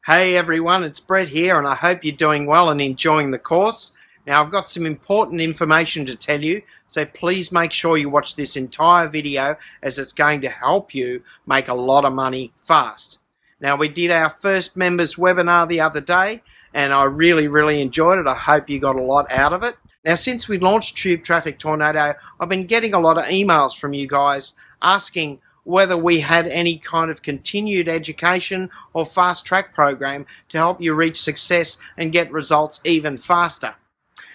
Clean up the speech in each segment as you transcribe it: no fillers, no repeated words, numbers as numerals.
Hey everyone, it's Brett here and I hope you're doing well and enjoying the course. Now I've got some important information to tell you, so please make sure you watch this entire video as it's going to help you make a lot of money fast. Now we did our first members webinar the other day and I really enjoyed it. I hope you got a lot out of it. Now since we launched Tube Traffic Tornado, I've been getting a lot of emails from you guys asking whether we had any kind of continued education or fast track program to help you reach success and get results even faster.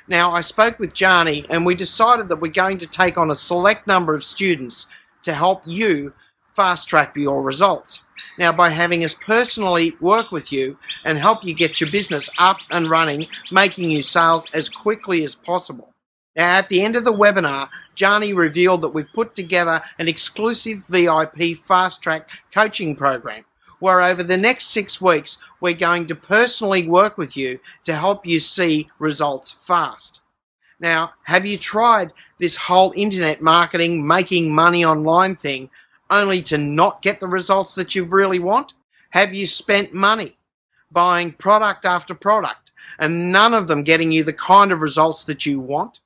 Now, I spoke with Jani and we decided that we're going to take on a select number of students to help you fast track your results. Now, by having us personally work with you and help you get your business up and running, making you sales as quickly as possible. Now, at the end of the webinar, Jani revealed that we've put together an exclusive VIP fast track coaching program where over the next 6 weeks, we're going to personally work with you to help you see results fast. Now, have you tried this whole internet marketing, making money online thing only to not get the results that you really want? Have you spent money buying product after product and none of them getting you the kind of results that you want?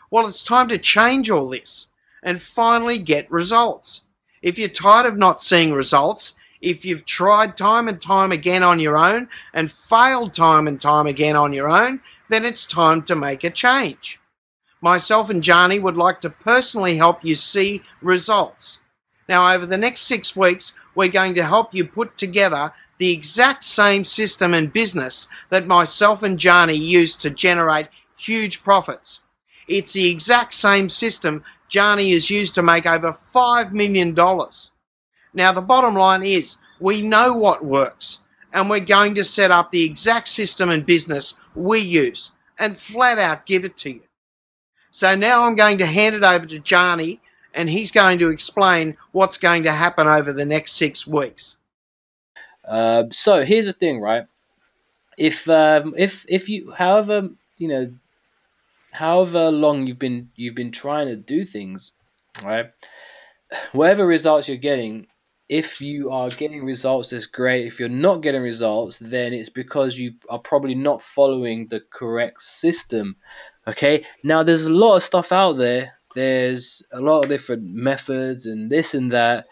Well, it's time to change all this and finally get results. If you're tired of not seeing results, if you've tried time and time again on your own and failed time and time again on your own, then it's time to make a change. Myself and Jani would like to personally help you see results. Now, over the next 6 weeks, we're going to help you put together the exact same system and business that myself and Jani used to generate huge profits. It's the exact same system Jani has used to make over $5 million. Now, the bottom line is we know what works and we're going to set up the exact system and business we use and flat out give it to you. So now I'm going to hand it over to Jani and he's going to explain what's going to happen over the next 6 weeks. So here's the thing, right? If you, however long you've been trying to do things, right? Whatever results you're getting, if you are getting results, that's great. If you're not getting results, then it's because you are probably not following the correct system. Okay, now there's a lot of stuff out there. There's a lot of different methods and this and that,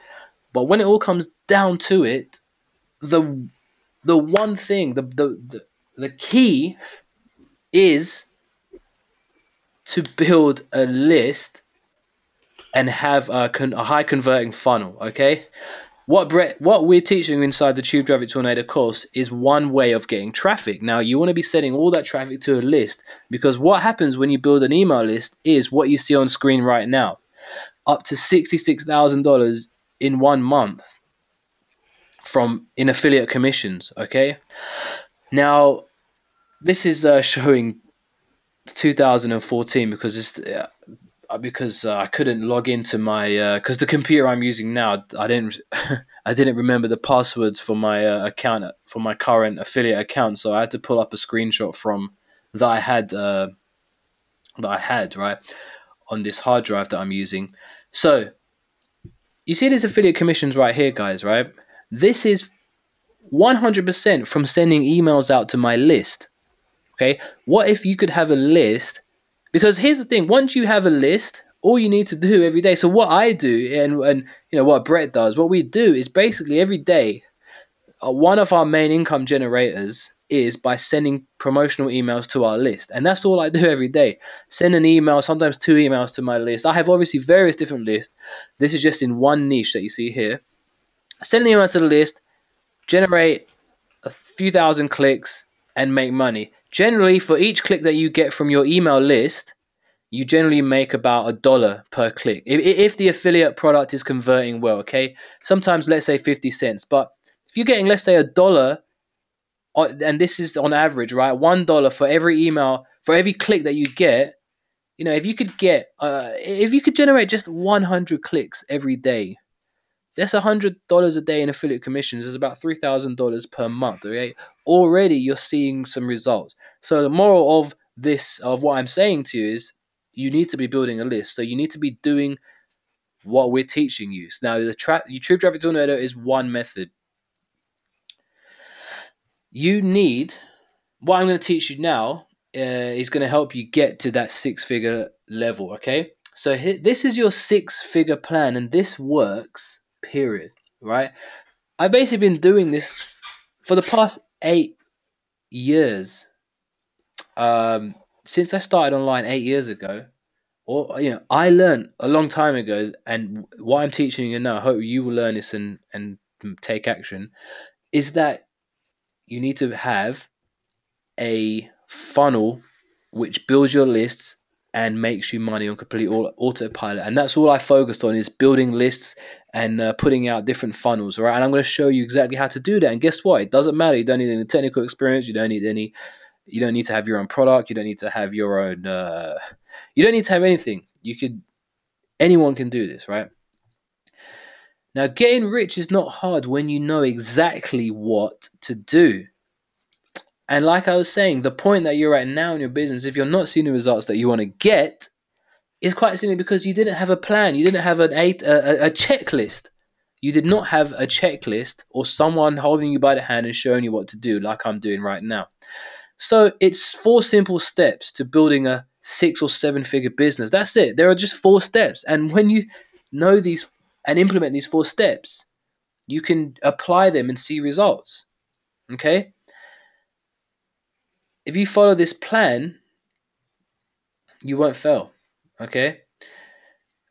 but when it all comes down to it, the one thing, the key is to build a list and have a high converting funnel. Okay, what we're teaching inside the Tube Traffic Tornado course is one way of getting traffic. Now you want to be sending all that traffic to a list, because what happens when you build an email list is what you see on screen right now, up to $66,000 in 1 month in affiliate commissions. Okay, now this is showing 2014 because I couldn't log into my because the computer I'm using now, I didn't remember the passwords for my account, for my current affiliate account, so I had to pull up a screenshot from that I had right on this hard drive that I'm using. So you see these affiliate commissions right here, guys, right? This is 100% from sending emails out to my list. Okay, what if you could have a list? Because here's the thing, once you have a list, all you need to do every day, so what I do and you know what Brett does, what we do is basically every day, one of our main income generators is by sending promotional emails to our list. And that's all I do every day. Send an email, sometimes 2 emails to my list. I have obviously various different lists. This is just in one niche that you see here. Send an email to the list, generate a few thousand clicks and make money. Generally, for each click that you get from your email list, you generally make about $1 per click if the affiliate product is converting well. Okay, sometimes let's say 50 cents, but if you're getting, let's say, $1, and this is on average, right? $1 for every email, for every click that you get. You know, if you could generate just 100 clicks every day, that's $100 a day in affiliate commissions. Is about $3,000 per month. Okay, already you're seeing some results. So the moral of this, of what I'm saying to you, is you need to be building a list. So you need to be doing what we're teaching you. Now the Tube Traffic Tornado is one method. you need, what I'm going to teach you now is going to help you get to that 6-figure level, okay? So this is your 6-figure plan, and this works, period, right? I've basically been doing this for the past 8 years. Since I started online 8 years ago, or I learned a long time ago, and what I'm teaching you now, I hope you will learn this and take action, is that you need to have a funnel which builds your lists and makes you money on complete autopilot. And that's all I focused on, is building lists and putting out different funnels, right? And I'm going to show you exactly how to do that. And guess what? It doesn't matter. You don't need any technical experience. You don't need to have your own product. You don't need to have your own. You don't need to have anything. Anyone can do this, right? Now, getting rich is not hard when you know exactly what to do. And like I was saying, the point that you're at now in your business, if you're not seeing the results that you want to get, is quite simply because you didn't have a plan. You didn't have a checklist. You did not have a checklist or someone holding you by the hand and showing you what to do, like I'm doing right now. So it's 4 simple steps to building a 6 or 7-figure business. That's it. There are just 4 steps. And when you know these and implement these 4 steps, you can apply them and see results. Okay? If you follow this plan, you won't fail. Okay?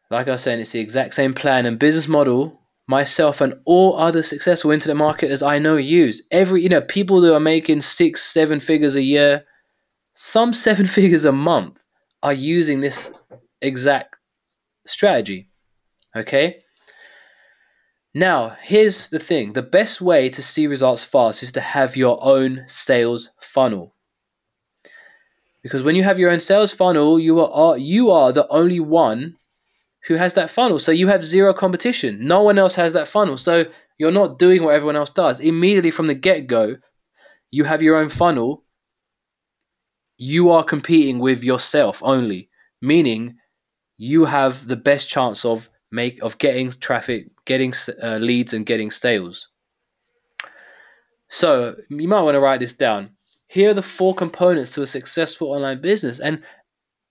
Like I was saying, it's the exact same plan and business model myself and all other successful internet marketers I know use. People that are making 6, 7 figures a year, some 7 figures a month, are using this exact strategy. Okay? Now, here's the thing. The best way to see results fast is to have your own sales funnel. Because when you have your own sales funnel, you are the only one who has that funnel. So you have zero competition. No one else has that funnel. So you're not doing what everyone else does. Immediately from the get-go, you have your own funnel. You are competing with yourself only, meaning you have the best chance of getting traffic, getting leads, and getting sales. So you might want to write this down. Here are the 4 components to a successful online business. And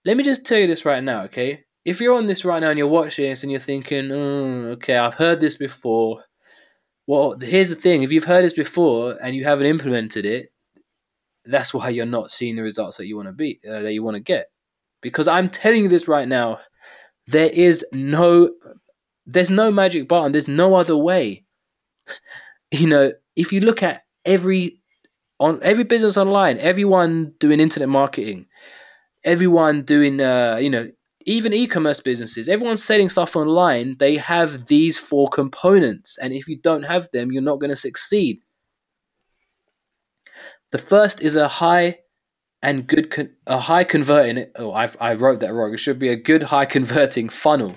let me just tell you this right now, okay? If you're on this right now and you're watching this and you're thinking, okay, I've heard this before. Well, here's the thing. If you've heard this before and you haven't implemented it, that's why you're not seeing the results that you want to get. Because I'm telling you this right now, there's no magic button. There's no other way. If you look at every business online, everyone doing internet marketing, everyone doing even e-commerce businesses, everyone's selling stuff online, they have these 4 components, and if you don't have them, you're not going to succeed. The first is a high converting. I wrote that wrong. It should be a good high converting funnel,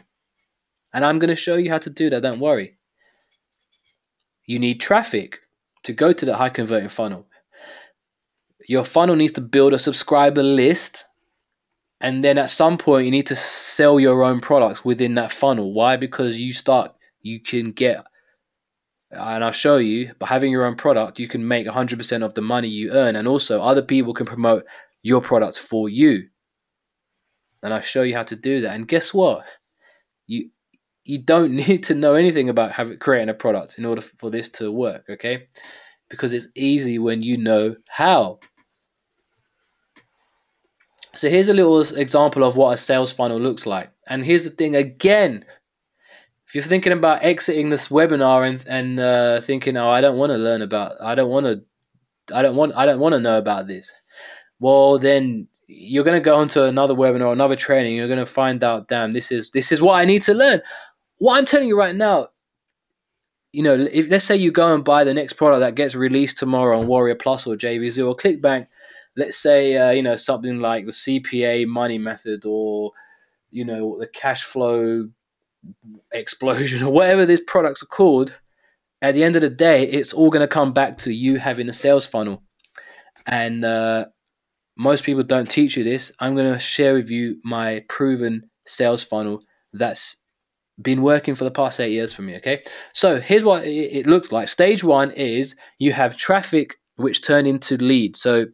and I'm going to show you how to do that. Don't worry. You need traffic to go to the high converting funnel. Your funnel needs to build a subscriber list. And then at some point, you need to sell your own products within that funnel. Why? Because you can get, and I'll show you, by having your own product, you can make 100% of the money you earn. And also, other people can promote your products for you. And I'll show you how to do that. And guess what? You don't need to know anything about creating a product in order for this to work, okay? Because it's easy when you know how. So here's a little example of what a sales funnel looks like. And here's the thing again. If you're thinking about exiting this webinar and thinking, oh, I don't want to know about this. Well, then you're going to go onto another webinar, another training. You're going to find out, damn, this is what I need to learn. What I'm telling you right now, if let's say you go and buy the next product that gets released tomorrow on Warrior Plus or JV0 or ClickBank. Let's say, something like the CPA money method or, the cash flow explosion or whatever these products are called. At the end of the day, it's all going to come back to you having a sales funnel. And most people don't teach you this. I'm going to share with you my proven sales funnel that's been working for the past 8 years for me, okay? So here's what it looks like. Stage 1 is you have traffic which turn into leads. So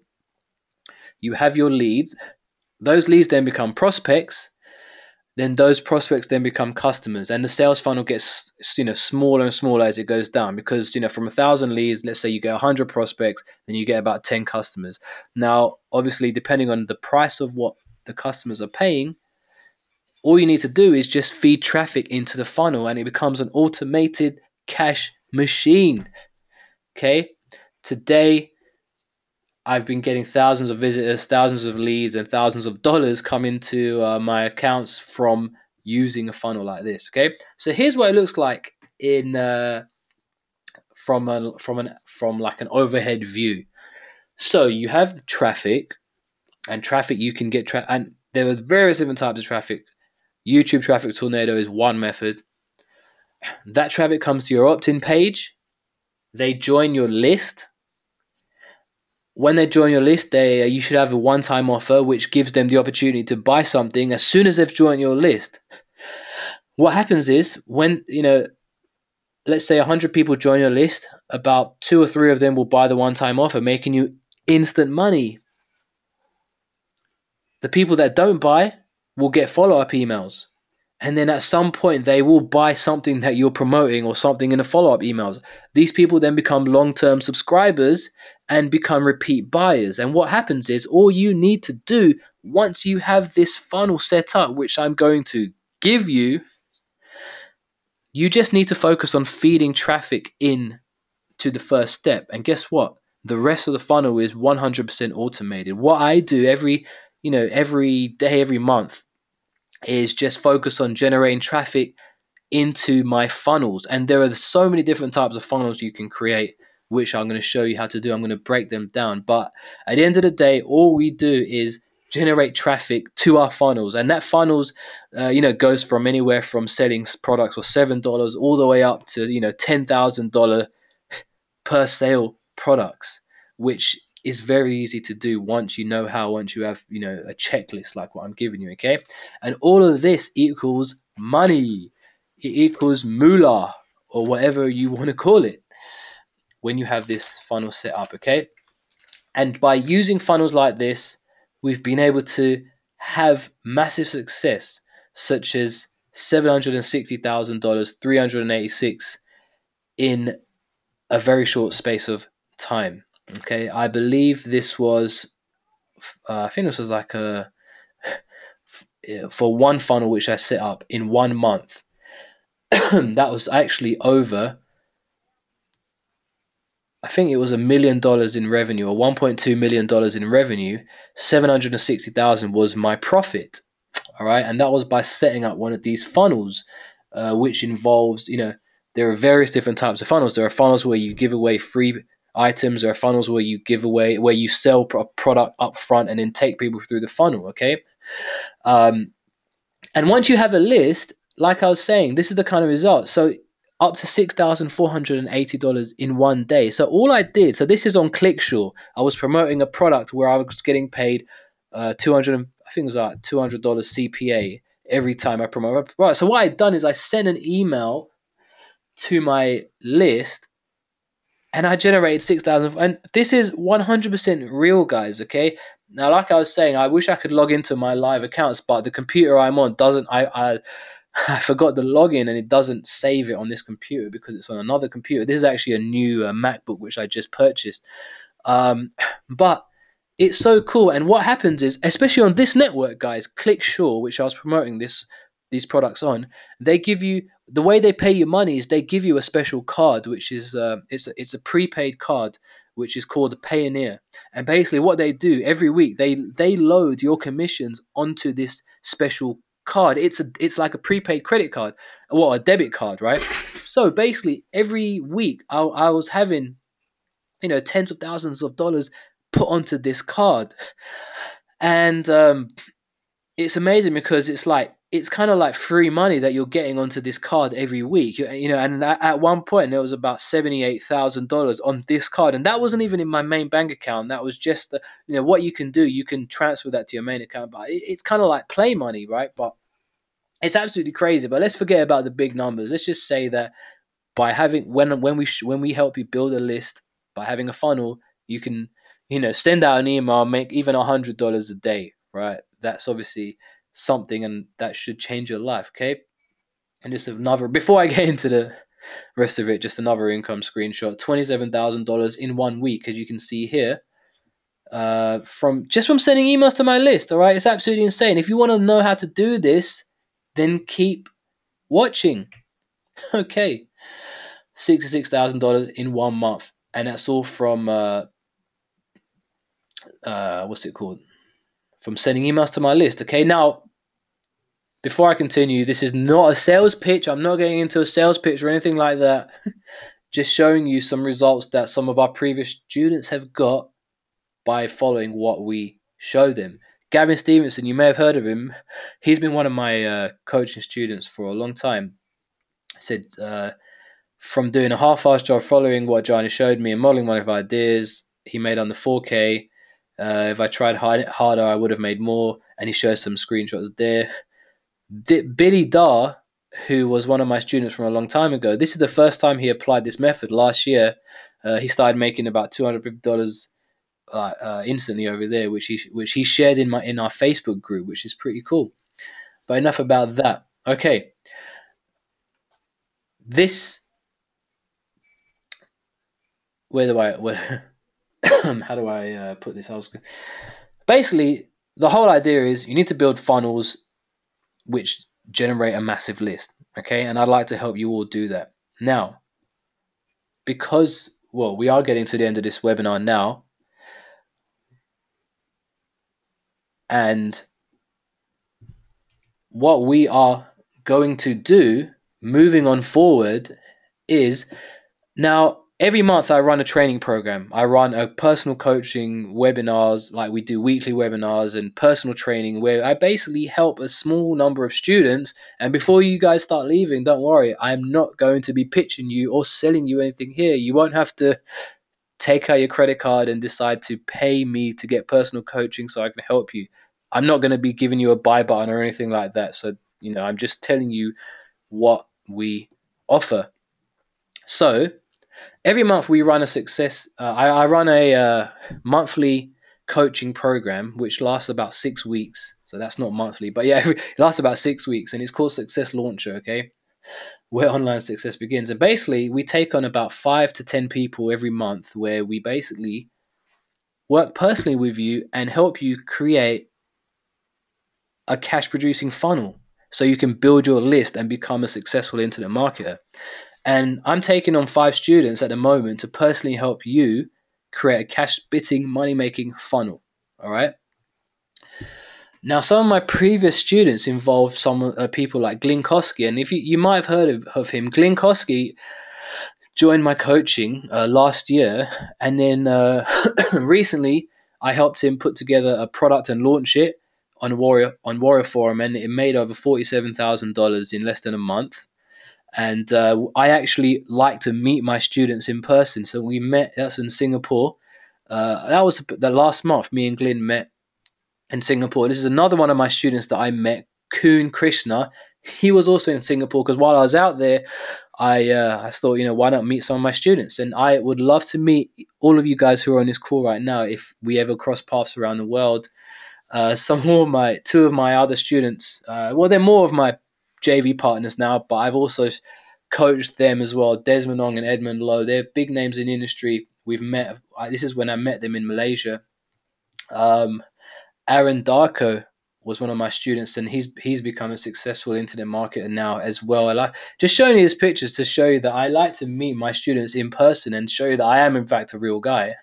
you have your leads. Those leads then become prospects. Then those prospects then become customers, and the sales funnel gets smaller and smaller as it goes down, because from 1,000 leads, let's say you get 100 prospects, then you get about 10 customers. Now obviously, depending on the price of what the customers are paying, all you need to do is just feed traffic into the funnel, and it becomes an automated cash machine. Okay, today I've been getting thousands of visitors, thousands of leads, and thousands of dollars come into my accounts from using a funnel like this. Okay, so here's what it looks like in from like an overhead view. So you have the traffic, and traffic you can get and there are various different types of traffic. YouTube traffic tornado is one method. That traffic comes to your opt-in page. They join your list. When they join your list, you should have a one-time offer which gives them the opportunity to buy something as soon as they've joined your list. What happens is, when let's say 100 people join your list, about 2 or 3 of them will buy the one-time offer, making you instant money. The people that don't buy will get follow-up emails, and then at some point they will buy something that you're promoting or something in the follow-up emails. These people then become long-term subscribers and become repeat buyers. And what happens is, all you need to do once you have this funnel set up, which I'm going to give you, you just need to focus on feeding traffic in to the first step. And guess what? The rest of the funnel is 100% automated. What I do every day, every month, is just focus on generating traffic into my funnels. And there are so many different types of funnels you can create, which I'm going to show you how to do. I'm going to break them down. But at the end of the day, all we do is generate traffic to our funnels, and that funnels goes from anywhere from selling products for $7 all the way up to $10,000 per sale products, which is very easy to do once you know how, once you have a checklist like what I'm giving you. Okay, and all of this equals money. It equals moolah, or whatever you want to call it, when you have this funnel set up. Okay, and by using funnels like this, we've been able to have massive success, such as $760,000, 386 in a very short space of time. Okay, I believe this was, I think this was like for one funnel which I set up in 1 month. That was actually over, I think it was $1 million in revenue, or $1.2 million in revenue. 760,000 was my profit. All right, and that was by setting up one of these funnels, which involves, there are various different types of funnels. There are funnels where you give away free items. There are funnels where you sell a product up front and then take people through the funnel. Okay, and once you have a list, like I was saying, this is the kind of result. So up to $6,480 in 1 day. So all I did, so this is on ClickSure. I was promoting a product where I was getting paid I think it was like $200 CPA every time I promote. Right. So what I'd done is I sent an email to my list, and I generated 6,000. And this is 100% real, guys. Okay. Now, like I was saying, I wish I could log into my live accounts, but the computer I'm on doesn't. I forgot the login, and it doesn't save it on this computer because it's on another computer. This is actually a new MacBook which I just purchased. But it's so cool. And what happens is, especially on this network, guys, ClickSure, which I was promoting these products on, they give you, the way they pay you money is they give you a special card, which is it's a prepaid card, which is called the Payoneer. And basically what they do every week, they load your commissions onto this special card. It's like a prepaid credit card, well, a debit card, right? So basically every week I was having tens of thousands of dollars put onto this card. And it's amazing because it's kind of like free money that you're getting onto this card every week. And at one point there was about $78,000 on this card, and that wasn't even in my main bank account. That was just what you can do. You can transfer that to your main account, but it's kind of like play money, right? But it's absolutely crazy. But let's forget about the big numbers. Let's just say that by having when we help you build a list, by having a funnel, You can, send out an email, make even $100 a day, right? That's obviously something, and that should change your life, okay? And just another, before I get into the rest of it, just another income screenshot: $27,000 in 1 week, as you can see here, from sending emails to my list. All right, it's absolutely insane. If you want to know how to do this, then keep watching. Okay, $66,000 in 1 month, and that's all from what's it called? From sending emails to my list. Okay, now before I continue, this is not a sales pitch. I'm not getting into a sales pitch or anything like that. Just showing you some results that some of our previous students have got by following what we show them. Gavin Stevenson, you may have heard of him. He's been one of my coaching students for a long time. Said from doing a half-assed job following what Johnny showed me and modeling one of ideas, he made under 4K. If I tried harder, I would have made more. And he shows some screenshots there. Billy Dar, who was one of my students from a long time ago, this is the first time he applied this method last year. He started making about $250 instantly over there, which he shared in our Facebook group, which is pretty cool. But enough about that. Okay, this how do I put this? Basically, the whole idea is you need to build funnels which generate a massive list. Okay, and I'd like to help you all do that. Now, because we are getting to the end of this webinar now, and what we are going to do moving on forward is, now every month I run a training program. I run a personal coaching webinars, like we do weekly webinars and personal training, where I basically help a small number of students. And before you guys start leaving, don't worry, I'm not going to be pitching you or selling you anything here. You won't have to take out your credit card and decide to pay me to get personal coaching so I can help you. I'm not going to be giving you a buy button or anything like that. So, I'm just telling you what we offer. So every month we run a success. I run a monthly coaching program which lasts about 6 weeks. So that's not monthly, but yeah, it lasts about 6 weeks, and it's called Success Launcher. Okay, where online success begins. And basically, we take on about 5 to 10 people every month, where we basically work personally with you and help you create a cash producing funnel so you can build your list and become a successful internet marketer. And I'm taking on 5 students at the moment to personally help you create a cash spitting, money making funnel. All right. Now, some of my previous students involved some people like Glyn Kosky, and if you might have heard of him. Glyn Kosky joined my coaching last year, and then recently I helped him put together a product and launch it on Warrior Forum, and it made over $47,000 in less than a month. And I actually like to meet my students in person, so we met. That's in Singapore. That was the last month. Me and Glyn met in Singapore. This is another one of my students that I met, Kuhn Krishna. He was also in Singapore, because while I was out there, I thought, why not meet some of my students? And I would love to meet all of you guys who are on this call right now if we ever cross paths around the world. Two of my other students, they're more of my JV partners now, but I've also coached them as well. Desmond Ong and Edmund Lowe, they're big names in the industry. We've met. This is when I met them in Malaysia. Aaron Darko was one of my students, and he's become a successful internet marketer now as well. I like just showing you these pictures to show you that I like to meet my students in person and show you that I am in fact a real guy.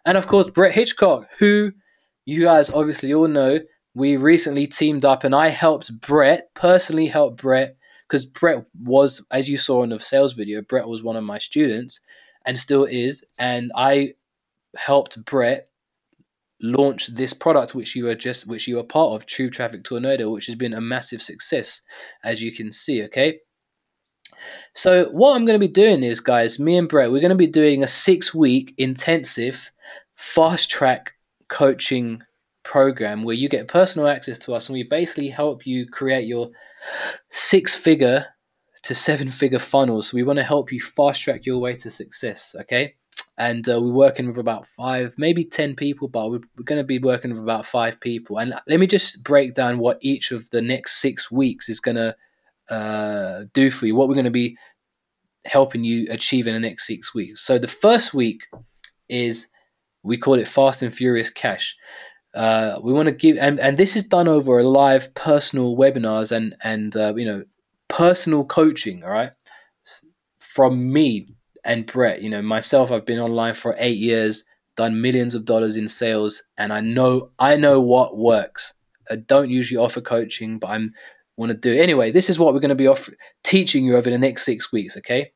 And of course, Brett Hitchcock, who you guys obviously all know. We recently teamed up, and I personally helped Brett, because Brett was, as you saw in the sales video, Brett was one of my students and still is, and I helped Brett launch this product which you are part of, True Traffic Tornado, which has been a massive success, as you can see. Okay, so what I'm going to be doing is, guys, me and Brett, we're going to be doing a 6-week intensive fast track coaching program where you get personal access to us, and we basically help you create your 6-figure to 7-figure funnels. So we want to help you fast track your way to success. Okay, and we're working with about 5, maybe 10 people, but we're going to be working with about 5 people. And let me just break down what each of the next 6 weeks is going to do for you, what we're going to be helping you achieve in the next 6 weeks. So the first week is, we call it Fast and Furious Cash. We want to give, and this is done over a live personal webinars and personal coaching, all right, from me and Brett. Myself, I've been online for 8 years, done millions of dollars in sales, and I know what works. I don't usually offer coaching, but I want to do it anyway. This is what we're going to be teaching you over the next 6 weeks, okay?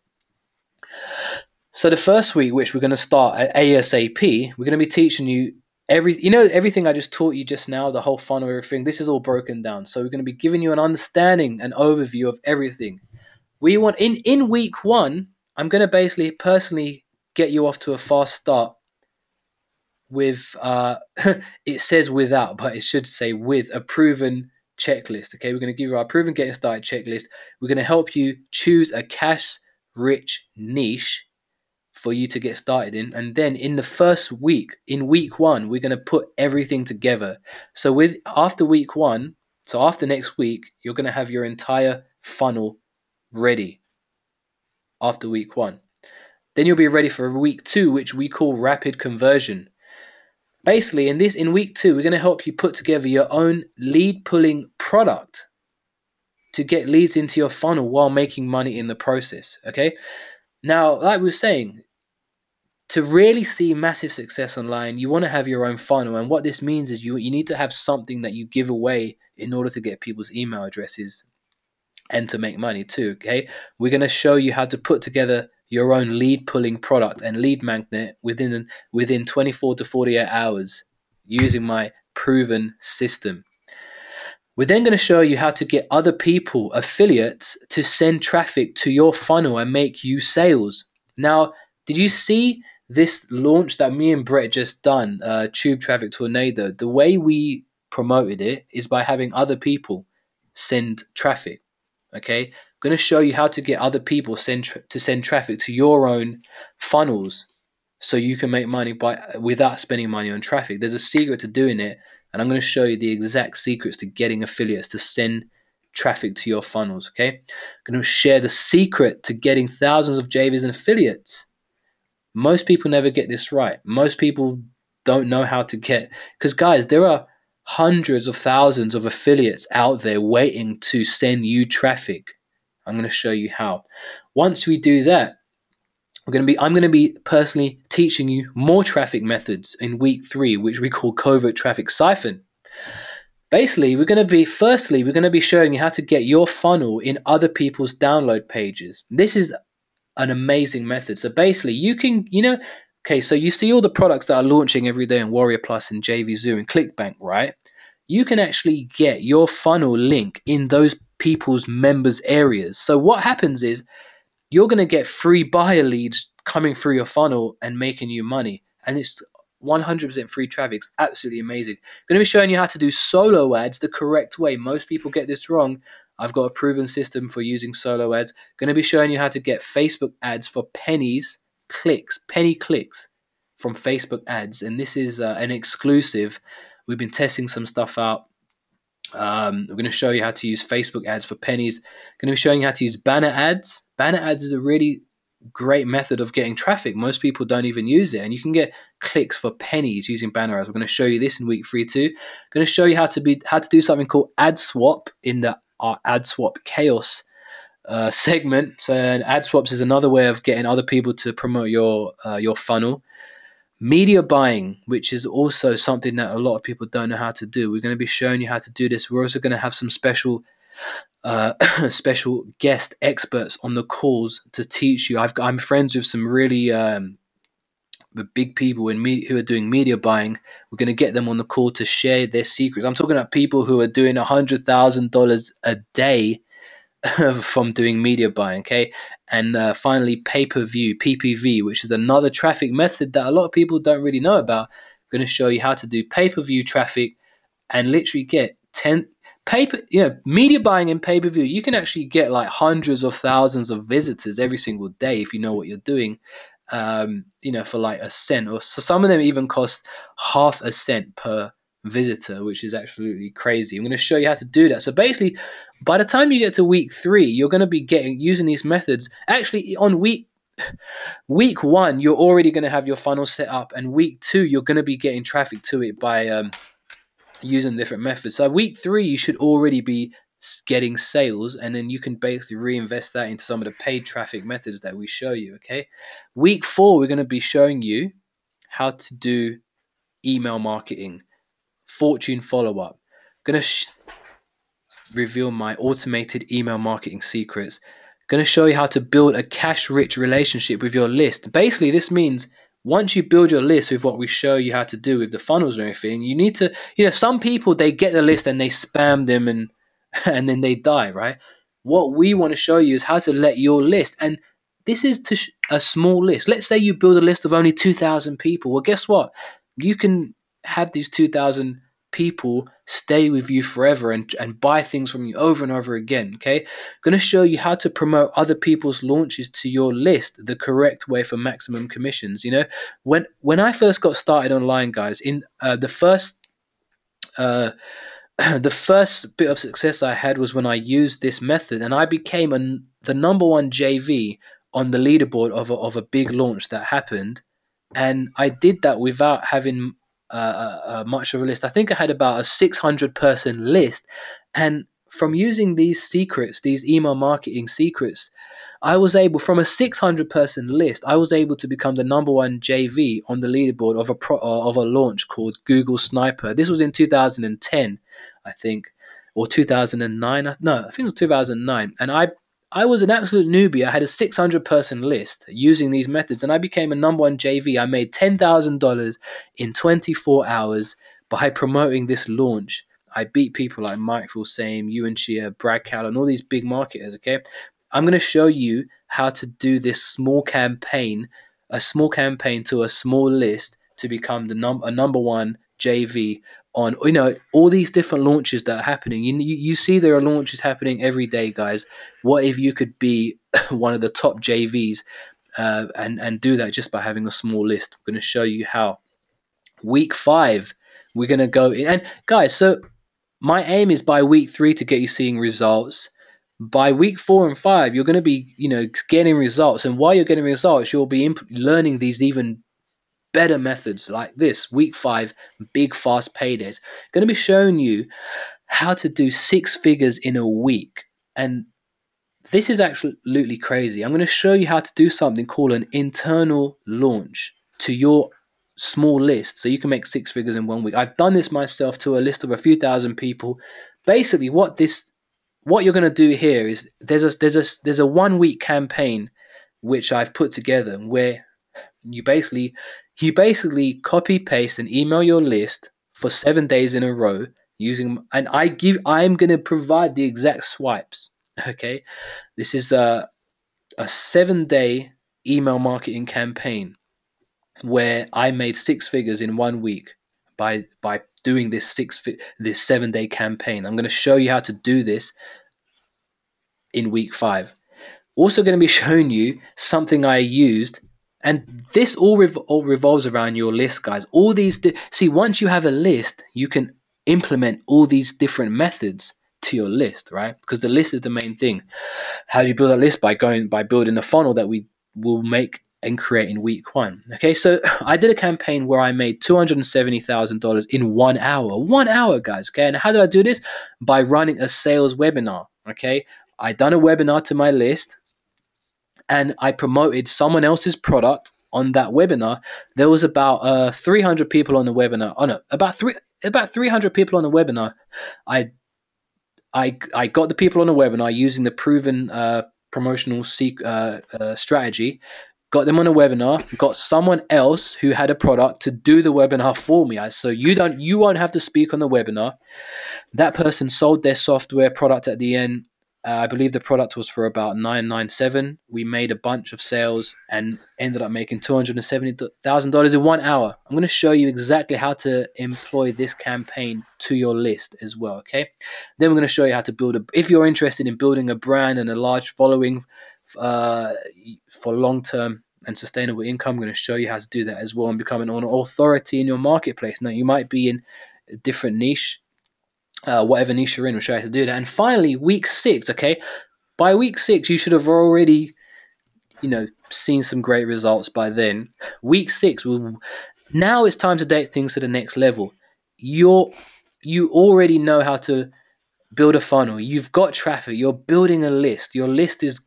So the first week, which we're going to start at ASAP, we're going to be teaching you everything I just taught you just now, the whole funnel, everything. This is all broken down. So we're going to be giving you an understanding, an overview of everything. We want in week 1, I'm going to basically personally get you off to a fast start with it says without, but it should say with a proven checklist. Okay, we're going to give you our proven getting started checklist. We're going to help you choose a cash rich niche for you to get started in, and then in the first week, in week 1, we're going to put everything together. So after week 1, so after next week, you're going to have your entire funnel ready after week 1. Then you'll be ready for week 2, which we call rapid conversion. Basically, in week 2, we're going to help you put together your own lead pulling product to get leads into your funnel while making money in the process. Okay, now, like we were saying, to really see massive success online, you want to have your own funnel. And what this means is you need to have something that you give away in order to get people's email addresses and to make money too. Okay, we're going to show you how to put together your own lead pulling product and lead magnet within 24 to 48 hours using my proven system. We're then going to show you how to get other people, affiliates, to send traffic to your funnel and make you sales. Now, did you see this launch that me and Brett just done, Tube Traffic Tornado? The way we promoted it is by having other people send traffic. Okay, I'm going to show you how to get other people to send traffic to your own funnels so you can make money without spending money on traffic. There's a secret to doing it, and I'm going to show you the exact secrets to getting affiliates to send traffic to your funnels. Okay, I'm going to share the secret to getting thousands of JVs and affiliates. Most people never get this right. Most people don't know how to get, because guys, there are hundreds of thousands of affiliates out there waiting to send you traffic. I'm going to show you how. Once we do that, I'm going to be personally teaching you more traffic methods in week 3, which we call covert traffic siphon. Basically, we're going to be showing you how to get your funnel in other people's download pages. This is an amazing method. So basically, you can, okay, so you see all the products that are launching every day in Warrior Plus and JVZoo and ClickBank, right? You can actually get your funnel link in those people's members areas. So what happens is you're going to get free buyer leads coming through your funnel and making you money. And it's 100% free traffic. It's absolutely amazing. I'm going to be showing you how to do solo ads the correct way. Most people get this wrong. I've got a proven system for using solo ads. Going to be showing you how to get Facebook ads for penny clicks from Facebook ads. And this is an exclusive. We've been testing some stuff out. We're going to show you how to use Facebook ads for pennies. Going to be showing you how to use banner ads. Banner ads is a really great method of getting traffic. Most people don't even use it, and you can get clicks for pennies using banner ads. We're going to show you this in week 3 too. Going to show you how to do something called ad swap in the ad swap chaos segment. So ad swaps is another way of getting other people to promote your funnel. Media buying, which is also something that a lot of people don't know how to do. We're going to be showing you how to do this. We're also going to have some special guest experts on the calls to teach you. I'm friends with some really big people who are doing media buying. We're going to get them on the call to share their secrets. I'm talking about people who are doing $100,000 a day from doing media buying. Okay, and finally, pay-per-view, PPV, which is another traffic method that a lot of people don't really know about. I'm going to show you how to do pay-per-view traffic and literally get media buying and pay-per-view. You can actually get like hundreds of thousands of visitors every single day if you know what you're doing. for like a cent, or so some of them even cost half a cent per visitor, which is absolutely crazy. I'm going to show you how to do that. So basically, by the time you get to week 3, you're going to be using these methods. Actually, on week 1, you're already going to have your funnel set up, and week 2, you're going to be getting traffic to it by using different methods. So week 3, you should already be getting sales, and then you can basically reinvest that into some of the paid traffic methods that we show you. Okay, week 4, we're going to be showing you how to do email marketing, fortune follow-up. Going to reveal my automated email marketing secrets. Going to show you how to build a cash-rich relationship with your list. Basically, this means once you build your list with what we show you how to do with the funnels and everything, you need to, some people, they get the list and they spam them and and then they die, right? What we want to show you is how to let your list, and this is to a small list. Let's say you build a list of only 2,000 people. Well, guess what? You can have these 2,000 people stay with you forever and buy things from you over and over again. Okay, I'm going to show you how to promote other people's launches to your list the correct way for maximum commissions. When I first got started online, guys, in the first the first bit of success I had was when I used this method, and I became the #1 JV on the leaderboard of a big launch that happened. And I did that without having much of a list. I think I had about a 600-person list, and from using these secrets, these email marketing secrets, I was able, from a 600-person list, I was able to become the #1 JV on the leaderboard of a launch called Google Sniper. This was in 2010, I think, or 2009. No, I think it was 2009. And I was an absolute newbie. I had a 600-person list using these methods, and I became a #1 JV. I made $10,000 in 24 hours by promoting this launch. I beat people like Mike Fulsame, Ewan Chia, Brad Callen, all these big marketers. Okay, I'm going to show you how to do this small campaign to a small list to become a #1 JV on all these different launches that are happening. You see there are launches happening every day, guys. What if you could be one of the top JVs and do that just by having a small list? I'm going to show you how. Week 5, we're going to go in, and guys, so my aim is by week 3 to get you seeing results. By week 4 and 5, you're going to be getting results, and while you're getting results, you'll be learning these even better methods like this. Week 5, big fast paydays. Going to be showing you how to do 6 figures in a week, and this is absolutely crazy. I'm going to show you how to do something called an internal launch to your small list so you can make 6 figures in 1 week. I've done this myself to a list of a few thousand people. Basically, what you're going to do here is there's a 1 week campaign which I've put together where you basically copy paste and email your list for 7 days in a row using, and I'm going to provide the exact swipes. Okay, this is a 7-day email marketing campaign where I made 6 figures in 1 week by doing this 7-day campaign. I'm going to show you how to do this in week 5. Also going to be showing you something I used, and this all revolves around your list, guys. All these see, once you have a list, you can implement all these different methods to your list, right? Because the list is the main thing. How do you build a list? By building a funnel that we will make and create in week 1. Okay, so I did a campaign where I made $270,000 in 1 hour. 1 hour, guys. Okay, and how did I do this? By running a sales webinar. Okay, I done a webinar to my list, and I promoted someone else's product on that webinar. There was about 300 people on the webinar. Oh no, about 300 people on the webinar. I got the people on the webinar using the proven promotional strategy. Got them on a webinar. Got someone else who had a product to do the webinar for me. So you won't have to speak on the webinar. That person sold their software product at the end. I believe the product was for about $997. We made a bunch of sales and ended up making $270,000 in 1 hour. I'm going to show you exactly how to employ this campaign to your list as well. Okay. Then we're going to show you how to if you're interested in building a brand and a large following for long term and sustainable income. I'm going to show you how to do that as well and become an authority in your marketplace. Now, you might be in a different niche, whatever niche you're in, we'll show you how to do that. And finally, week 6, okay? By week 6, you should have already, seen some great results by then. Week 6, now it's time to take things to the next level. You already know how to build a funnel. You've got traffic. You're building a list. Your list is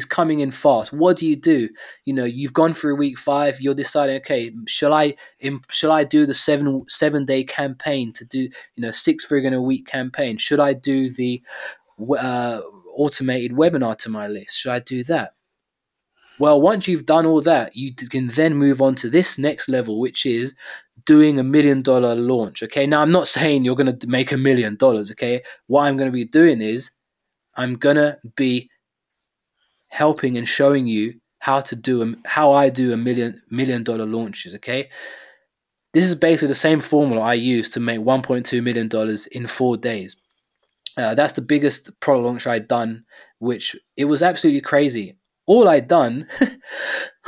coming in fast. What do? You've gone through week 5. You're deciding, okay, shall I do the 7-day campaign to do 6-figure in a week campaign? Should I do the automated webinar to my list? Should I do that? Well, once you've done all that, you can then move on to this next level, which is doing $1 million launch. Okay, now I'm not saying you're going to make $1 million. Okay, what I'm going to be doing is I'm going to be helping and showing you how I do $1 million launches. Okay, this is basically the same formula I use to make $1.2 million in 4 days. That's the biggest product launch I'd done, which it was absolutely crazy. All I'd done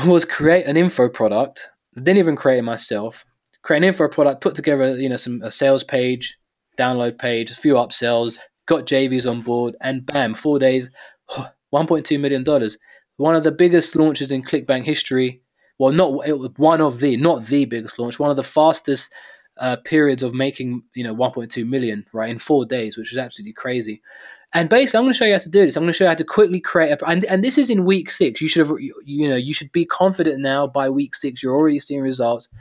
was create an info product. Didn't even create it myself. Create an info product, put together, a sales page, download page, a few upsells, got JVs on board, and bam, 4 days, $1.2 million. One of the biggest launches in ClickBank history. Well, not the biggest launch, one of the fastest periods of making 1.2 million right in 4 days, which was absolutely crazy. And basically, I'm going to show you how to do this. I'm going to show you how to quickly create and this is in week 6. You should be confident now. By week 6, you're already seeing results. I'm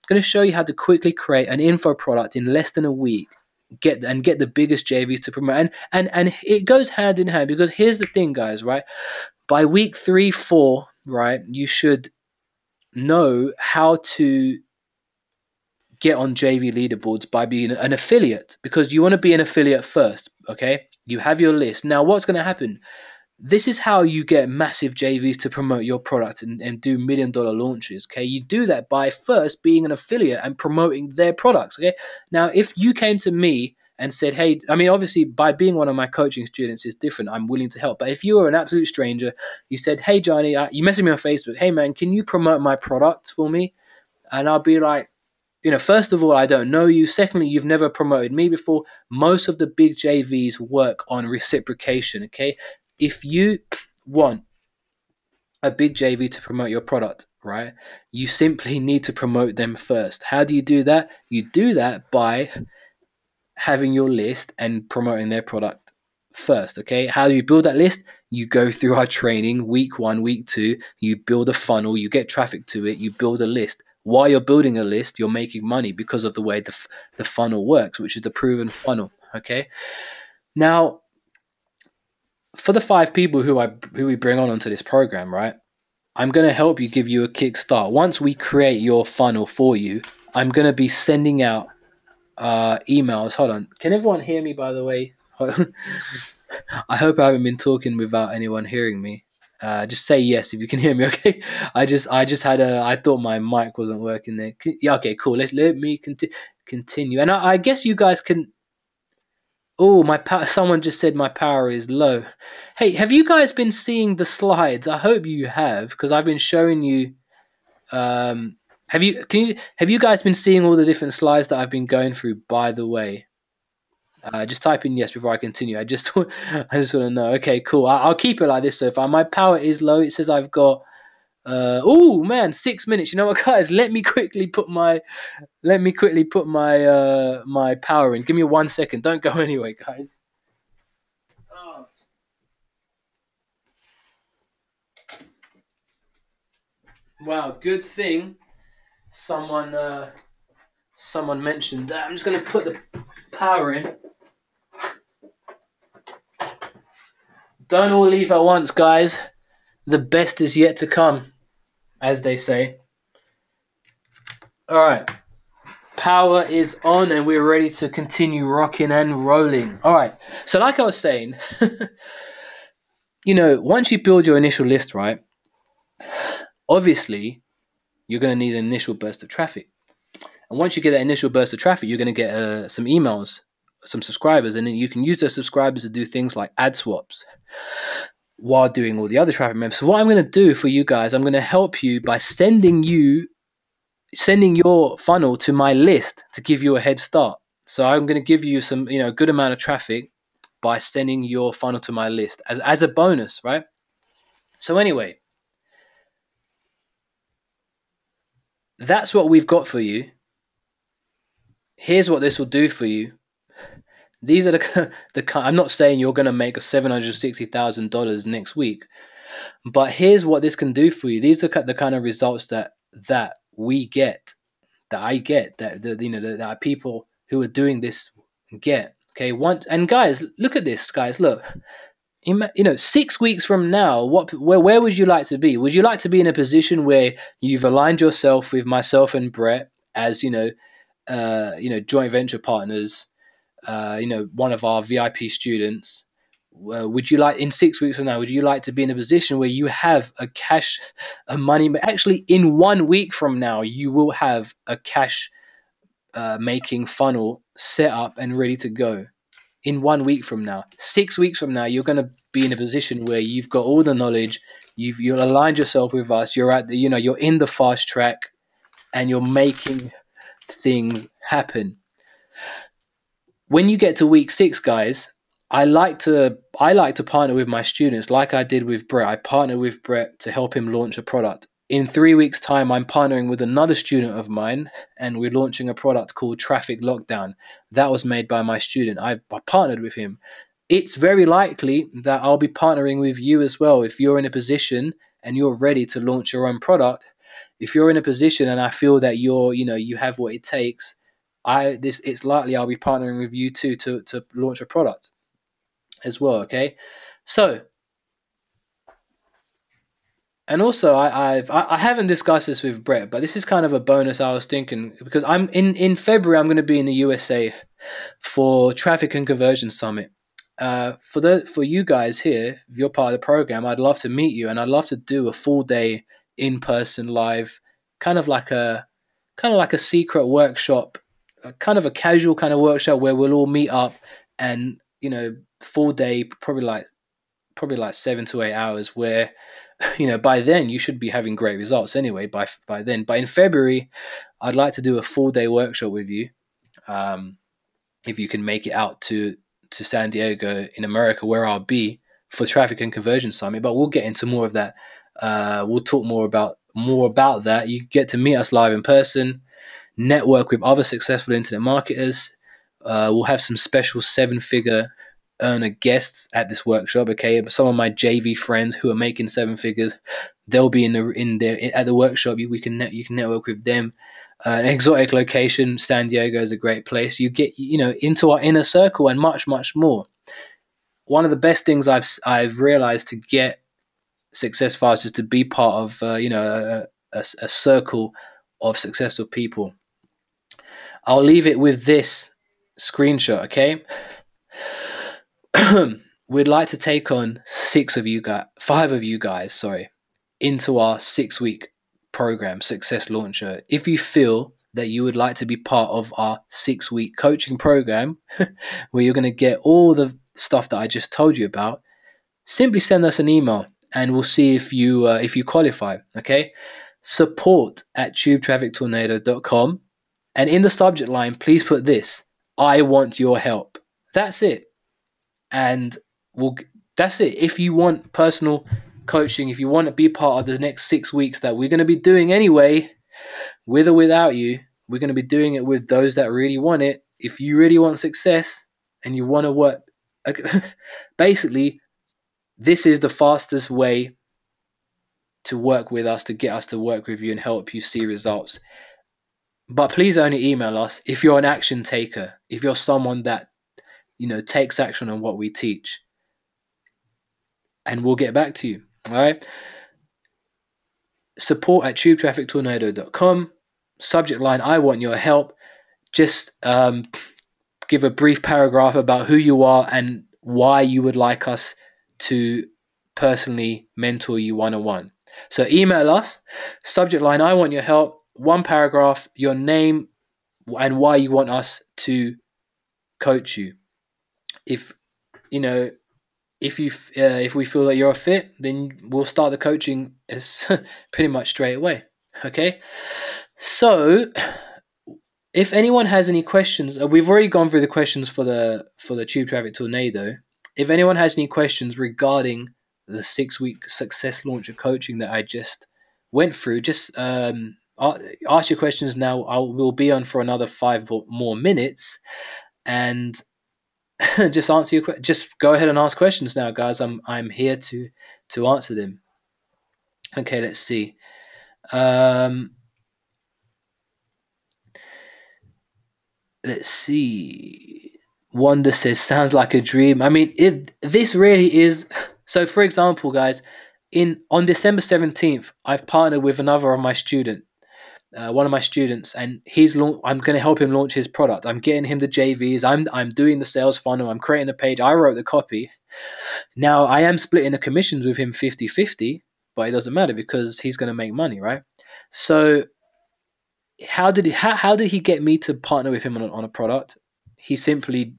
going to show you how to quickly create an info product in less than a week. Get the biggest JVs to promote, and it goes hand in hand, because here's the thing, guys. Right, by week 3, 4, right, you should know how to get on JV leaderboards by being an affiliate, because you want to be an affiliate first. Okay, you have your list. Now what's going to happen? This is how you get massive JVs to promote your product and do $1 million launches. Okay, you do that by first being an affiliate and promoting their products. Okay, now if you came to me and said, hey, I mean, obviously by being one of my coaching students is different, I'm willing to help. But if you were an absolute stranger, you said, hey Johnny, you messaged me on Facebook, hey man, can you promote my product for me? And I'll be like, first of all, I don't know you. Secondly, you've never promoted me before. Most of the big JVs work on reciprocation, okay? If you want a big JV to promote your product, right, you simply need to promote them first. How do you do that? You do that by having your list and promoting their product first, okay? How do you build that list? You go through our training, week 1, week 2, you build a funnel, you get traffic to it, you build a list. While you're building a list, you're making money because of the way the funnel works, which is the proven funnel, okay? Now, for the 5 people who we bring on onto this program, right, I'm going to help you, give you a kickstart. Once we create your funnel for you, I'm going to be sending out emails. Hold on. Can everyone hear me, by the way? I hope I haven't been talking without anyone hearing me. Just say yes if you can hear me, okay? I thought my mic wasn't working there. Yeah, okay, cool. Let me continue. And I guess you guys can. Oh, someone just said my power is low. Hey, have you guys been seeing the slides? I hope you have, because I've been showing you. Have you guys been seeing all the different slides that I've been going through, by the way? Just type in yes before I continue. I just want to know. Okay, cool. I'll keep it like this so far. My power is low. It says I've got oh man, 6 minutes. You know what, guys? Let me quickly put my my power in. Give me 1 second. Don't go anywhere, guys. Oh. Wow, good thing someone mentioned that. I'm just gonna put the power in. Don't all leave at once, guys. The best is yet to come, as they say. All right. Power is on and we're ready to continue rocking and rolling. All right. So like I was saying, once you build your initial list, right, obviously you're going to need an initial burst of traffic. And once you get that initial burst of traffic, you're going to get some emails, some subscribers, and then you can use those subscribers to do things like ad swaps. while doing all the other traffic members. So what I'm going to do for you guys, I'm going to help you by sending your funnel to my list to give you a head start. So I'm going to give you some, good amount of traffic by sending your funnel to my list as a bonus, right? So anyway, that's what we've got for you. Here's what this will do for you. These are the I'm not saying you're going to make $760,000 next week, but here's what this can do for you. These are the kind of results that we get, that I get, that people who are doing this get. Okay, and guys, look at this, guys. Look, 6 weeks from now, where would you like to be? Would you like to be in a position where you've aligned yourself with myself and Brett as joint venture partners? One of our VIP students. Would you like, in 6 weeks from now, would you like to be in a position where you have a money? Actually, in 1 week from now, you will have a cash making funnel set up and ready to go. In 1 week from now, 6 weeks from now, you're going to be in a position where you've got all the knowledge, you've aligned yourself with us, you're at the, you're in the fast track, and you're making things happen. When you get to week 6, guys, I like to partner with my students like I did with Brett. I partnered with Brett to help him launch a product. In 3 weeks' time, I'm partnering with another student of mine, and we're launching a product called Traffic Lockdown. That was made by my student. I partnered with him. It's very likely that I'll be partnering with you as well if you're in a position and you're ready to launch your own product. If you're in a position and I feel that you have what it takes, it's likely I'll be partnering with you too to launch a product as well. Okay, so, and also I haven't discussed this with Brett, but this is kind of a bonus I was thinking, because I'm in February I'm going to be in the USA for Traffic and Conversion Summit. For you guys here, if you're part of the program, I'd love to meet you, and I'd love to do a full day in-person live, kind of like a secret workshop, kind of a casual kind of workshop where we'll all meet up, and full day, probably like 7 to 8 hours, where by then you should be having great results anyway by then. But in February, I'd like to do a full day workshop with you, if you can make it out to San Diego in America, where I'll be for Traffic and Conversion Summit. But we'll get into more of that. We'll talk more about that. You get to meet us live in person, network with other successful internet marketers. We'll have some special 7-figure earner guests at this workshop. Okay, but some of my JV friends who are making 7 figures, they'll be at the workshop. You can network with them. An exotic location, San Diego is a great place. You get into our inner circle and much more. One of the best things I've realized to get success fast is to be part of a circle of successful people. I'll leave it with this screenshot. Okay. We'd like to take on 5 of you guys, into our 6-week program, Success Launcher. If you feel that you would like to be part of our 6-week coaching program, where you're going to get all the stuff that I just told you about, simply send us an email and we'll see if you qualify. Okay, support@tubetraffictornado.com, and in the subject line, please put this: I want your help. That's it. And that's it. If you want personal coaching, if you want to be part of the next 6 weeks that we're going to be doing anyway, with or without you, we're going to be doing it with those that really want it. If you really want success and you want to work, basically, this is the fastest way to work with us, to get us to work with you and help you see results. But please only email us if you're an action taker, if you're someone that takes action on what we teach, and we'll get back to you. All right. Support@tubetraffictornado.com. Subject line: I want your help. Just give a brief paragraph about who you are and why you would like us to personally mentor you one-on-one. So email us. Subject line: I want your help. 1 paragraph, your name and why you want us to coach you. If if we feel that you're a fit, then we'll start the coaching as pretty much straight away. Okay, so if anyone has any questions, we've already gone through the questions for the Tube Traffic Tornado. If anyone has any questions regarding the 6-week success launcher coaching that I just went through, just ask your questions now. We'll be on for another 5 more minutes, and just answer your just go ahead and ask questions now, guys. I'm here to answer them. Okay, let's see. Let's see. Wanda says, sounds like a dream. I mean, this really is. So, for example, guys, on December 17th, I've partnered with another of my one of my students, and I'm going to help him launch his product. I'm getting him the JVs. I'm doing the sales funnel. I'm creating a page. I wrote the copy. Now, I am splitting the commissions with him 50-50, but it doesn't matter because he's going to make money, right? So how did he get me to partner with him on a product? He simply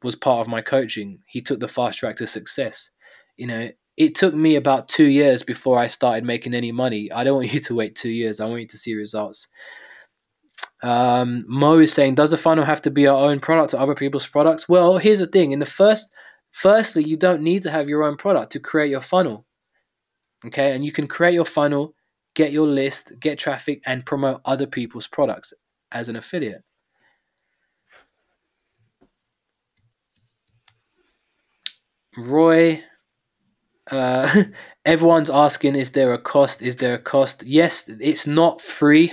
was part of my coaching. He took the fast track to success. It took me about 2 years before I started making any money. I don't want you to wait 2 years. I want you to see results. Mo is saying, does the funnel have to be our own product or other people's products? Well, here's the thing. Firstly, you don't need to have your own product to create your funnel. Okay, and you can create your funnel, get your list, get traffic, and promote other people's products as an affiliate. Roy, everyone's asking, is there a cost? Is there a cost? Yes, it's not free.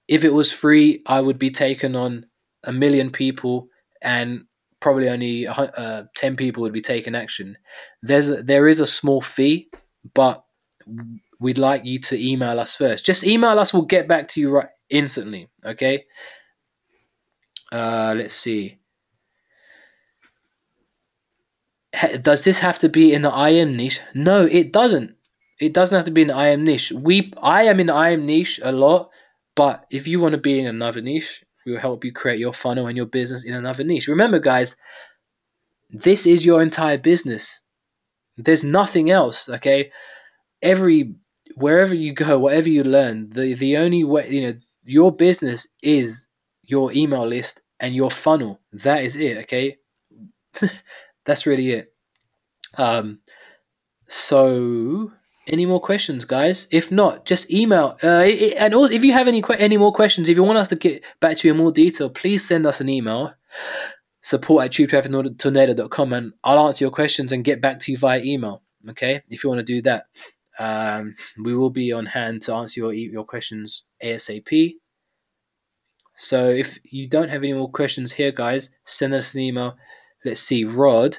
If it was free, I would be taking on 1 million people, and probably only 10 people would be taking action. There is a small fee, but we'd like you to email us first. Just email us. We'll get back to you right instantly. Okay. Let's see. Does this have to be in the IM niche? No, it doesn't. It doesn't have to be in the IM niche. I am in the IM niche a lot, but if you want to be in another niche, we'll help you create your funnel and your business in another niche. Remember, guys, this is your entire business. There's nothing else. Okay. Wherever you go, whatever you learn, the only way, your business is your email list and your funnel. That is it. Okay. That's really it. So any more questions, guys? If not, just email. And also, if you have any more questions, if you want us to get back to you in more detail, please send us an email, support@tubetraffictornado.com, and I'll answer your questions and get back to you via email. Okay, if you want to do that, we will be on hand to answer your questions ASAP. So if you don't have any more questions here, guys, send us an email. Let's see, Rod.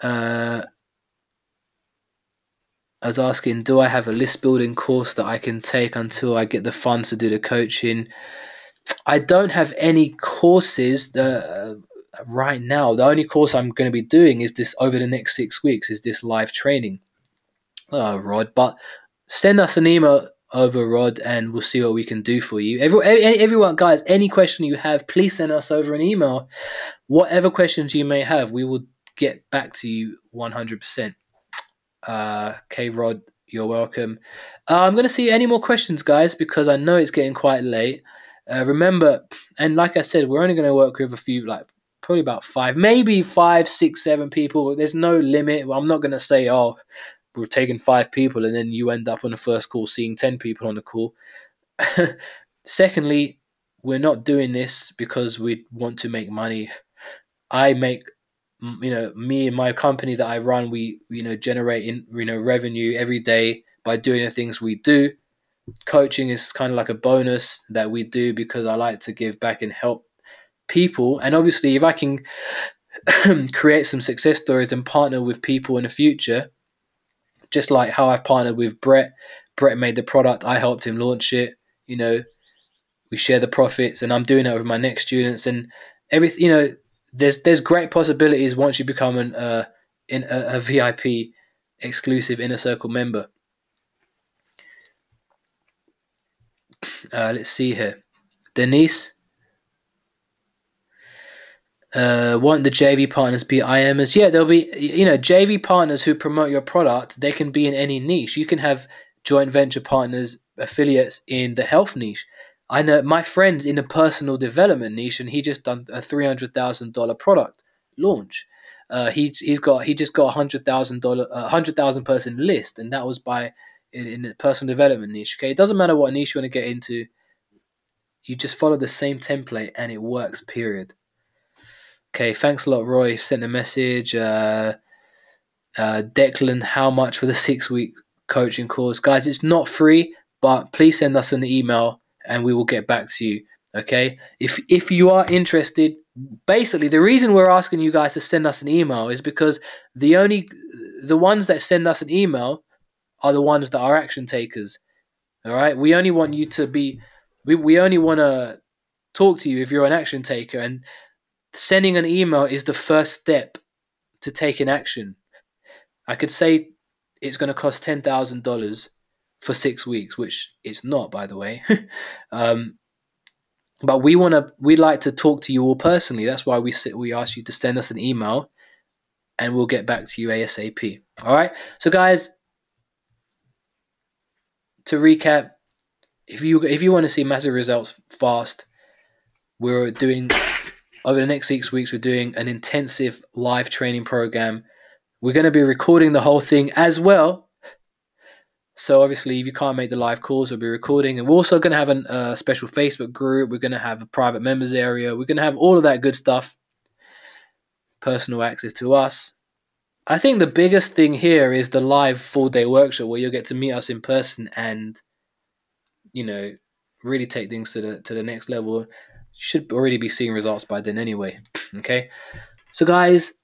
I was asking, do I have a list building course that I can take until I get the funds to do the coaching? I don't have any courses right now. The only course I'm going to be doing is this over the next 6 weeks, is this live training, Rod. But send us an email over, Rod, and we'll see what we can do for you. Everyone, guys, any question you have, please send us over an email. Whatever questions you may have, we will get back to you 100%. Rod, you're welcome. I'm going to see any more questions, guys, because I know it's getting quite late. Remember, and like I said, we're only going to work with a few, probably about 5, maybe 5, 6, 7 people. There's no limit. I'm not going to say, oh, we're taking 5 people, and then you end up on the first call seeing 10 people on the call. Secondly, we're not doing this because we want to make money. I make, me and my company that I run, we generate revenue every day by doing the things we do. Coaching is kind of like a bonus that we do because I like to give back and help people. And obviously, if I can create some success stories and partner with people in the future, just like how I've partnered with Brett. Brett made the product, I helped him launch it. We share the profits, and I'm doing that with my next students, and everything. There's great possibilities once you become a VIP exclusive inner circle member. Let's see here, Denise. Won't the JV partners be IMers? Yeah, there'll be, JV partners who promote your product. They can be in any niche. You can have joint venture partners, affiliates in the health niche. I know my friend's in the personal development niche, and he just done a $300,000 product launch. He just got $100,000 person list, and that was in the personal development niche. Okay, it doesn't matter what niche you want to get into. You just follow the same template, and it works. Period. Okay, thanks a lot, Roy. Sent a message. Declan, how much for the 6-week coaching course? Guys, it's not free, but please send us an email and we will get back to you. Okay, if you are interested, basically the reason we're asking you guys to send us an email is because the ones that send us an email are the ones that are action takers. All right, we only want you to be, we only want to talk to you if you're an action taker, and sending an email is the first step to taking action. I could say it's going to cost $10,000 for 6 weeks, which it's not, by the way. But we'd like to talk to you all personally. That's why we ask you to send us an email, and we'll get back to you ASAP. All right. So guys, to recap, if you want to see massive results fast, we're doing over the next 6 weeks. We're doing an intensive live training program. We're going to be recording the whole thing as well. So obviously, if you can't make the live calls, we'll be recording. And we're also going to have a special Facebook group. We're going to have a private members area. We're going to have all of that good stuff. Personal access to us. I think the biggest thing here is the live full-day workshop where you'll get to meet us in person and, really take things to the next level. You should already be seeing results by then anyway. Okay. So guys,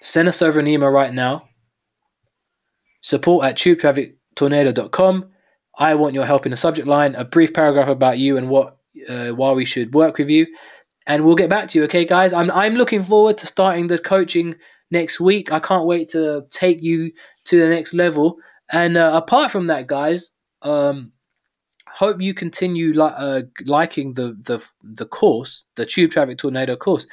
send us over an email right now. support@tubetraffictornado.com. I want your help in the subject line, a brief paragraph about you and why we should work with you, and we'll get back to you. Okay, guys, I'm looking forward to starting the coaching next week. I can't wait to take you to the next level. And apart from that, guys, hope you continue liking the course, the Tube Traffic Tornado course.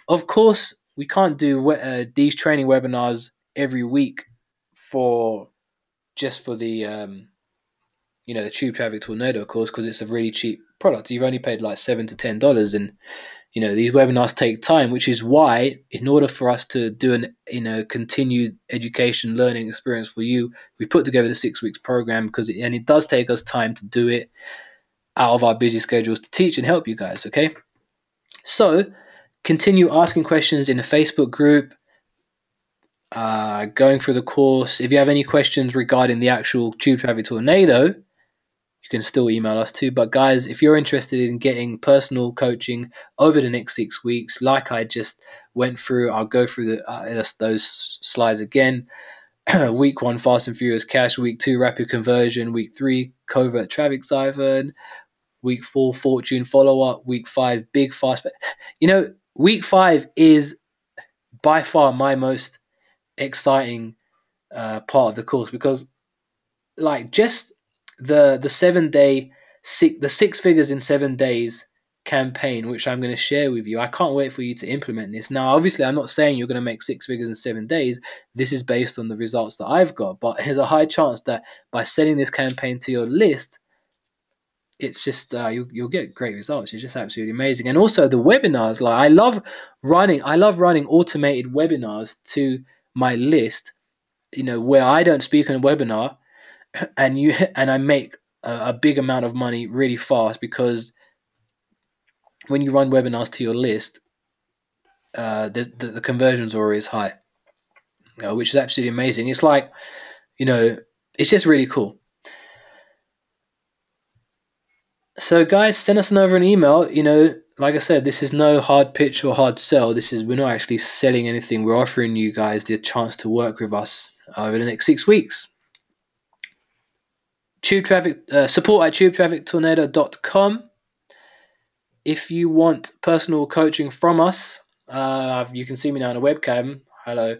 Of course, we can't do these training webinars every week for the the Tube Traffic Tornado course, because it's a really cheap product. You've only paid like $7 to $10, and these webinars take time, which is why, in order for us to do an continued education learning experience for you, we put together the 6 weeks program, because it does take us time to do it out of our busy schedules to teach and help you guys. Okay, so continue asking questions in the Facebook group, going through the course. If you have any questions regarding the actual Tube Traffic Tornado, you can still email us too. But guys, if you're interested in getting personal coaching over the next 6 weeks, like I just went through, I'll go through those slides again. Week 1, Fast and Furious Cash. Week 2, Rapid Conversion. Week 3, Covert Traffic Siphon. Week 4, Fortune Follow-Up. Week 5, Big Fast. Week 5 is by far my most exciting part of the course, because just the 7-day, the 6 figures in 7 days campaign, which I'm going to share with you. I can't wait for you to implement this. Now, obviously, I'm not saying you're going to make 6 figures in 7 days. This is based on the results that I've got, but there's a high chance that by setting this campaign to your list, it's just you'll get great results. It's just absolutely amazing. And also the webinars, I love running automated webinars to my list, where I don't speak on a webinar, and I make a big amount of money really fast, because when you run webinars to your list, the conversions are always high, which is absolutely amazing. It's it's just really cool. So guys, send us over an email. Like I said, this is no hard pitch or hard sell. We're not actually selling anything. We're offering you guys the chance to work with us over the next 6 weeks. support@tubetraffictornado.com. If you want personal coaching from us, you can see me now on a webcam. Hello.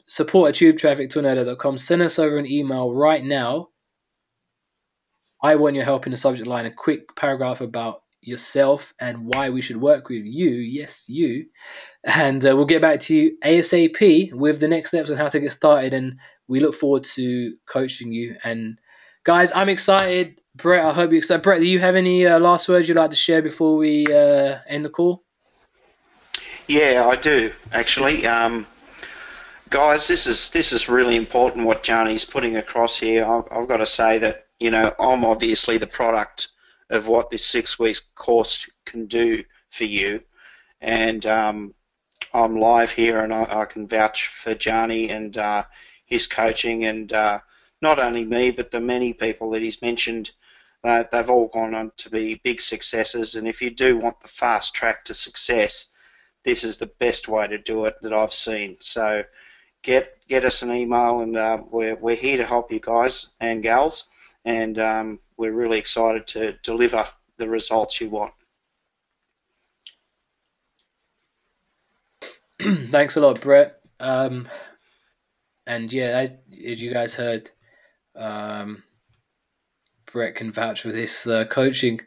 support@tubetraffictornado.com. Send us over an email right now. I want your help in the subject line, a quick paragraph about yourself and why we should work with you. Yes, you. And we'll get back to you ASAP with the next steps on how to get started. And we look forward to coaching you. And guys, I'm excited. Brett, I hope you're excited. Brett, do you have any last words you'd like to share before we end the call? Yeah, I do actually. Guys, this is really important what Johnny's putting across here. I've got to say that I'm obviously the product of what this 6 weeks course can do for you, and I'm live here, and I can vouch for Johnny and his coaching, and not only me, but the many people that he's mentioned. They've all gone on to be big successes, and if you do want the fast track to success, this is the best way to do it that I've seen. So get us an email, and we're here to help you guys and gals, and we're really excited to deliver the results you want. Thanks a lot, Brett. And yeah, as you guys heard, Brett can vouch for this coaching,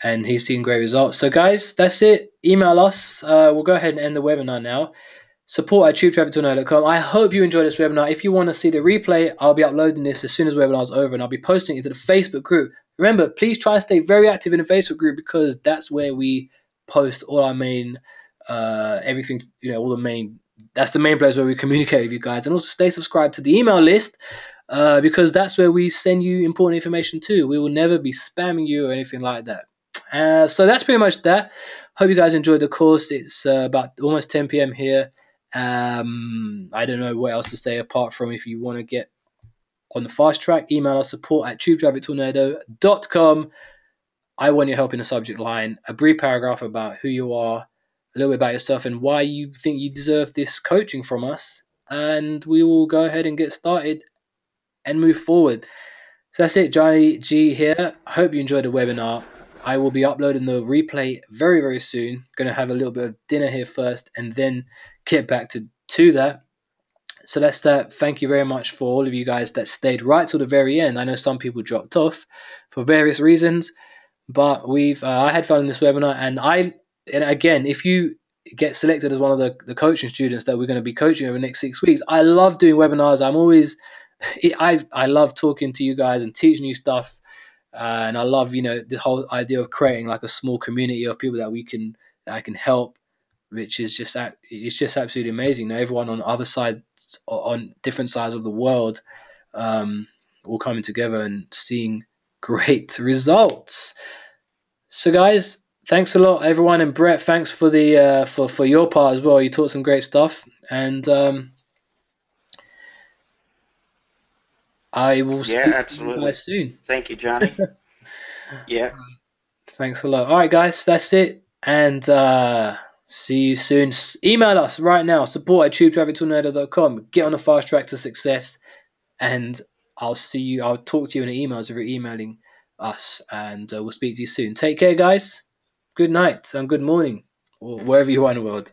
and he's seen great results. So guys, that's it. Email us. We'll go ahead and end the webinar now. Support@tubetraffictornado.com. I hope you enjoyed this webinar. If you want to see the replay, I'll be uploading this as soon as the webinar is over, and I'll be posting it to the Facebook group. Remember, please try and stay very active in the Facebook group, because that's where we post all our main everything, that's the main place where we communicate with you guys. And also stay subscribed to the email list, because that's where we send you important information too. We will never be spamming you or anything like that. So that's pretty much that. Hope you guys enjoyed the course. It's about almost 10 p.m. here. I don't know what else to say apart from, if you want to get on the fast track, email us support@tubetraffictornado.com. I want your help in the subject line, a brief paragraph about who you are, a little bit about yourself, and why you think you deserve this coaching from us, and we will go ahead and get started and move forward. So that's it. Johnny G here. I hope you enjoyed the webinar. I will be uploading the replay very, very soon. Going to have a little bit of dinner here first, and then get back to that. So that's that. Thank you very much for all of you guys that stayed right till the very end. I know some people dropped off for various reasons, but I had fun in this webinar, and again, if you get selected as one of the coaching students that we're going to be coaching over the next 6 weeks, I love doing webinars. I love talking to you guys and teaching you stuff, and I love the whole idea of creating like a small community of people that I can help, which is just absolutely amazing. Everyone on the other side, on different sides of the world, all coming together and seeing great results. So guys, thanks a lot everyone, and Brett, thanks for the for your part as well. You taught some great stuff, and I will speak to you guys soon. Thank you, Johnny. Yeah. Thanks a lot. All right, guys, that's it, and see you soon. Email us right now, support@tubetraffictornado.com. Get on the fast track to success, and I'll talk to you in the emails if you're emailing us, and we'll speak to you soon. Take care, guys. Good night and good morning, or wherever you are in the world.